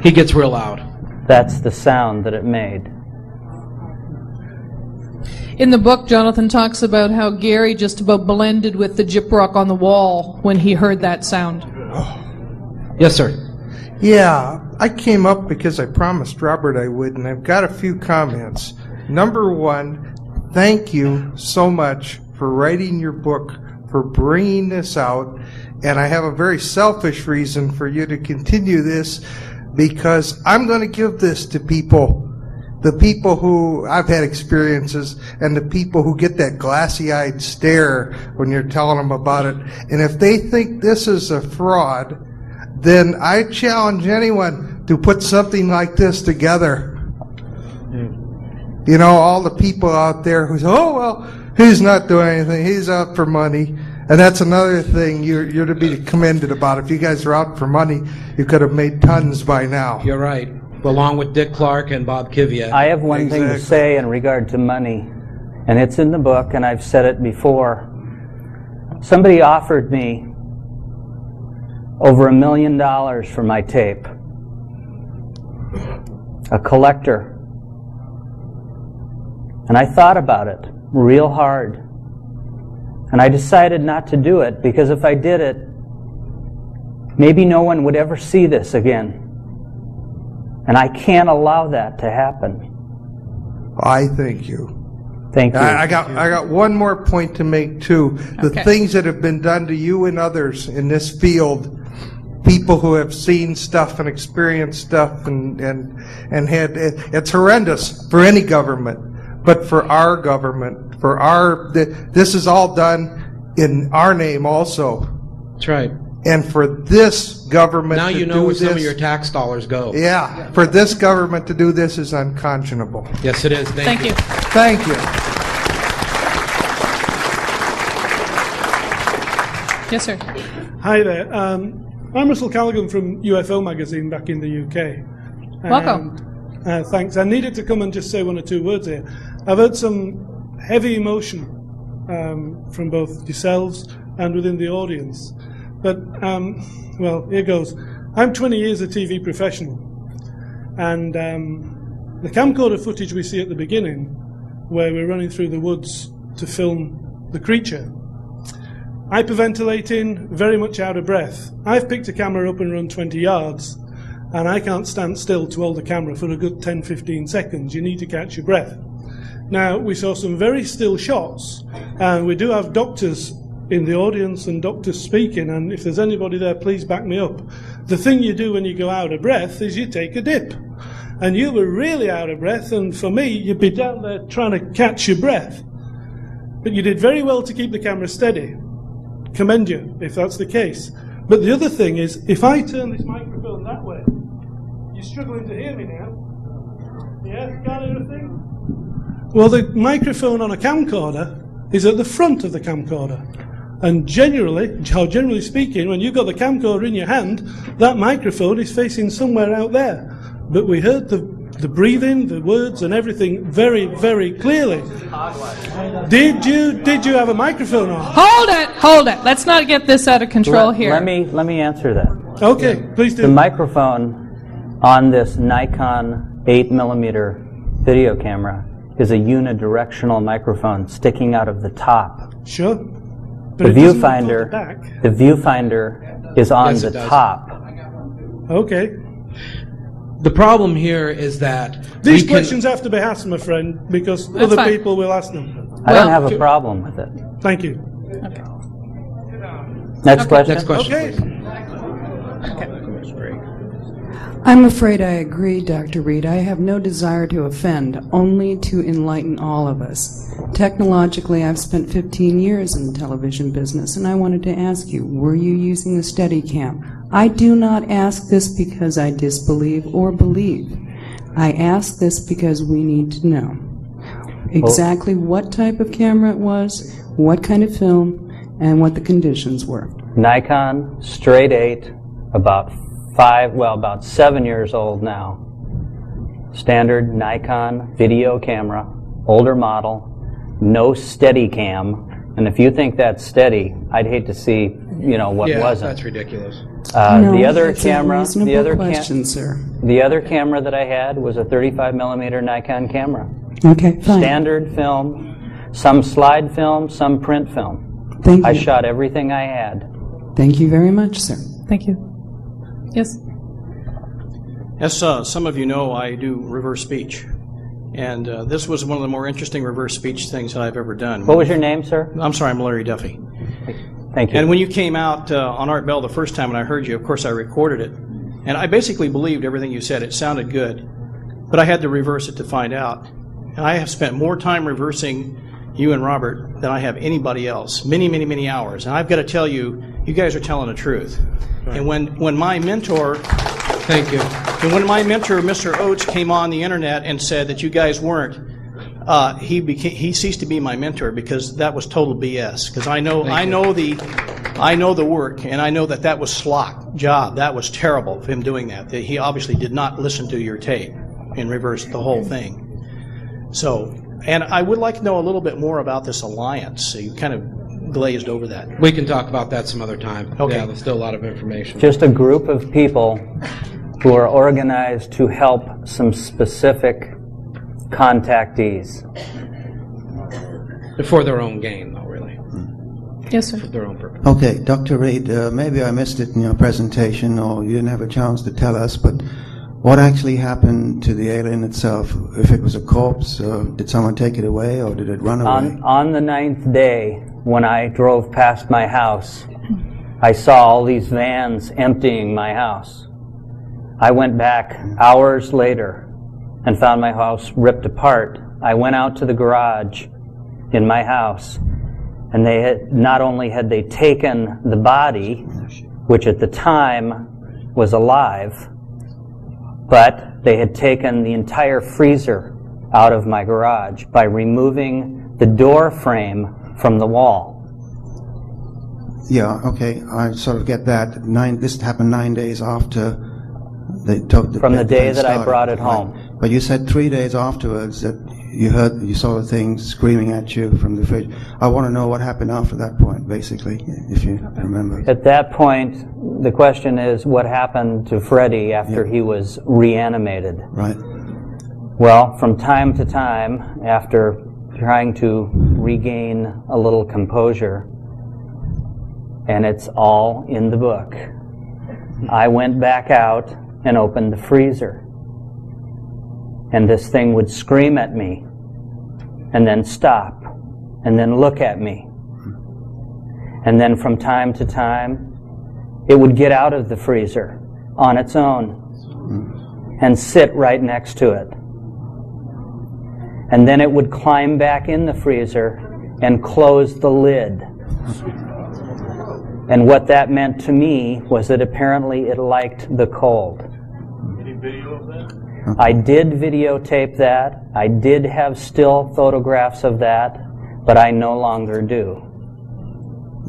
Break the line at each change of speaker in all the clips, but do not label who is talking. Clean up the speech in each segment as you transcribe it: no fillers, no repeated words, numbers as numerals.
He gets real loud.
That's the sound that it made.
In the book, Jonathan talks about how Gary just about blended with the gyprock on the wall when he heard that sound.
Yes, sir.
Yeah, I came up because I promised Robert I would, and I've got a few comments. Number one, thank you so much for writing your book, for bringing this out, and I have a very selfish reason for you to continue this, because I'm going to give this to people, the people who I've had experiences, and the people who get that glassy-eyed stare when you're telling them about it. And if they think this is a fraud, then I challenge anyone to put something like this together. You know, all the people out there who say, oh, well, he's not doing anything, he's out for money. And that's another thing you're to be commended about. If you guys are out for money, you could have made tons by now.
You're right. Along with Dick Clark and Bob Kvyat.
I have one thing to say in regard to money, and it's in the book, and I've said it before. Somebody offered me over $1 million for my tape. A collector. And I thought about it real hard. And I decided not to do it, because if I did it, maybe no one would ever see this again. And I can't allow that to happen.
I thank you.
Thank you.
I got one more point to make too. The things that have been done to you and others in this field, people who have seen stuff and experienced stuff and had it's horrendous for any government, but for our government, this is all done in our name also.
That's right.
And for this government
now
to
you know
do
where some
this,
of your tax dollars go.
Yeah, for this government to do this is unconscionable.
Yes, it is. Thank you.
Thank you.
Yes, sir.
Hi there. I'm Russell Callaghan from UFO Magazine back in the UK.
Welcome.
Thanks. I needed to come and just say one or two words here. I've heard some heavy emotion from both yourselves and within the audience. But, well, here goes. I'm 20 years a TV professional. And the camcorder footage we see at the beginning, where we're running through the woods to film the creature, hyperventilating, very much out of breath. I've picked a camera up and run 20 yards, and I can't stand still to hold the camera for a good 10-15 seconds. You need to catch your breath. Now, we saw some very still shots, and we do have doctors in the audience and doctors speaking, and if there's anybody there, please back me up. The thing you do when you go out of breath is you take a dip. And you were really out of breath, and for me, you'd be down there trying to catch your breath. But you did very well to keep the camera steady. Commend you, if that's the case. But the other thing is, if I turn this microphone that way, you're struggling to hear me now? Yeah, can't hear a thing? Well, the microphone on a camcorder is at the front of the camcorder. And generally speaking, when you've got the camcorder in your hand, that microphone is facing somewhere out there. But we heard the breathing, the words, and everything very, very clearly. Did you have a microphone on?
Hold it. Let's not get this out of control here.
Let me answer that.
Okay, please do.
The microphone on this Nikon 8mm video camera is a unidirectional microphone sticking out of the top.
Sure.
The viewfinder is on the top.
Okay.
The problem here is that
these questions have to be asked, my friend, because other people will ask them.
I don't have a problem with it.
Thank you.
Okay.
Next question.
Next question.
Okay.
I'm afraid I agree, Dr. Reed. I have no desire to offend, only to enlighten all of us. Technologically, I've spent 15 years in the television business, and I wanted to ask you, were you using the Steadicam? I do not ask this because I disbelieve or believe. I ask this because we need to know exactly what type of camera it was, what kind of film, and what the conditions were.
Nikon straight 8, about 7 years old now. Standard Nikon video camera, older model, no Steadicam. And if you think that's steady, I'd hate to see, what wasn't.
That's ridiculous.
No,
the other
it's
camera,
a reasonable
the other
question, sir.
the other camera that I had was a 35mm Nikon camera.
Okay, fine.
Standard film, some slide film, some print film.
Thank you.
I shot everything I had.
Thank you very much, sir.
Thank you. Yes?
As some of you know, I do reverse speech. And this was one of the more interesting reverse speech things that I've ever done.
What was your name, sir?
I'm sorry, I'm Larry Duffy.
Thank you.
And when you came out on Art Bell the first time and I heard you, of course I recorded it. And I basically believed everything you said. It sounded good. But I had to reverse it to find out. And I have spent more time reversing you and Robert than I have anybody else. Many, many, many hours. And I've got to tell you, you guys are telling the truth. Right. And when my mentor...
Thank you.
And when my mentor, Mr. Oates, came on the internet and said that you guys weren't, he ceased to be my mentor because that was total BS. Because I know the work, and I know that was slop job. That was terrible of him doing that. That he obviously did not listen to your tape and reverse the whole thing. So, and I would like to know a little bit more about this alliance. So you kind of glazed over that.
We can talk about that some other time.
Okay.
Yeah, there's still a lot of information.
Just a group of people who are organized to help some specific contactees.
For their own gain, though, really.
Yes, sir.
For their own purpose.
Okay, Dr. Reed, maybe I missed it in your presentation or you didn't have a chance to tell us, but what actually happened to the alien itself? If it was a corpse, did someone take it away or did it run away?
On the 9th day, when I drove past my house, I saw all these vans emptying my house. I went back hours later and found my house ripped apart. I went out to the garage in my house, and they had, not only had they taken the body, which at the time was alive, but they had taken the entire freezer out of my garage by removing the door frame from the wall.
Yeah, okay, I sort of get that. This happened 9 days after they took the...
From the day that
started.
I brought it home.
Right. But you said 3 days afterwards that you saw the thing screaming at you from the fridge. I want to know what happened after that point, basically, if you remember.
At that point, the question is what happened to Freddie after he was reanimated.
Right.
Well, from time to time, after trying to regain a little composure, and it's all in the book, I went back out and opened the freezer. And this thing would scream at me, and then stop, and then look at me. And then from time to time, it would get out of the freezer on its own and sit right next to it. And then it would climb back in the freezer and close the lid. And what that meant to me was that apparently it liked the cold.
Any video of that?
I did videotape that. I did have still photographs of that, but I no longer do.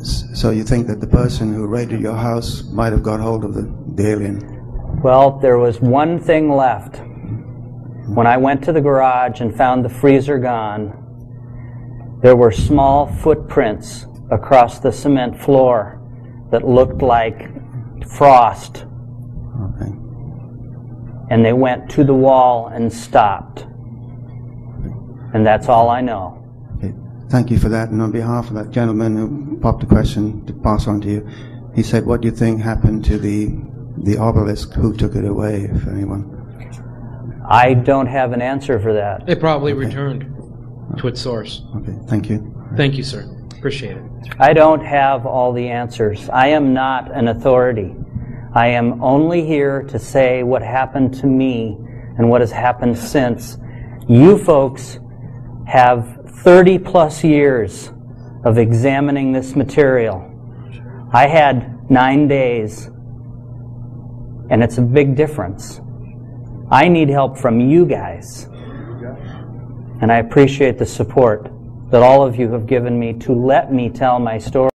So you think that the person who raided your house might have got hold of the alien?
Well, there was one thing left. When I went to the garage and found the freezer gone, there were small footprints across the cement floor that looked like frost.
Okay.
And they went to the wall and stopped. And that's all I know.
Okay. Thank you for that. And on behalf of that gentleman who popped a question to pass on to you, he said, what do you think happened to the obelisk? Who took it away, if anyone?
I don't have an answer for that.
It probably returned to its source.
Okay, thank you.
Thank you, sir. Appreciate it.
I don't have all the answers. I am not an authority. I am only here to say what happened to me and what has happened since. You folks have 30 plus years of examining this material. I had 9 days, and it's a big difference. I need help from you guys, and I appreciate the support that all of you have given me to let me tell my story.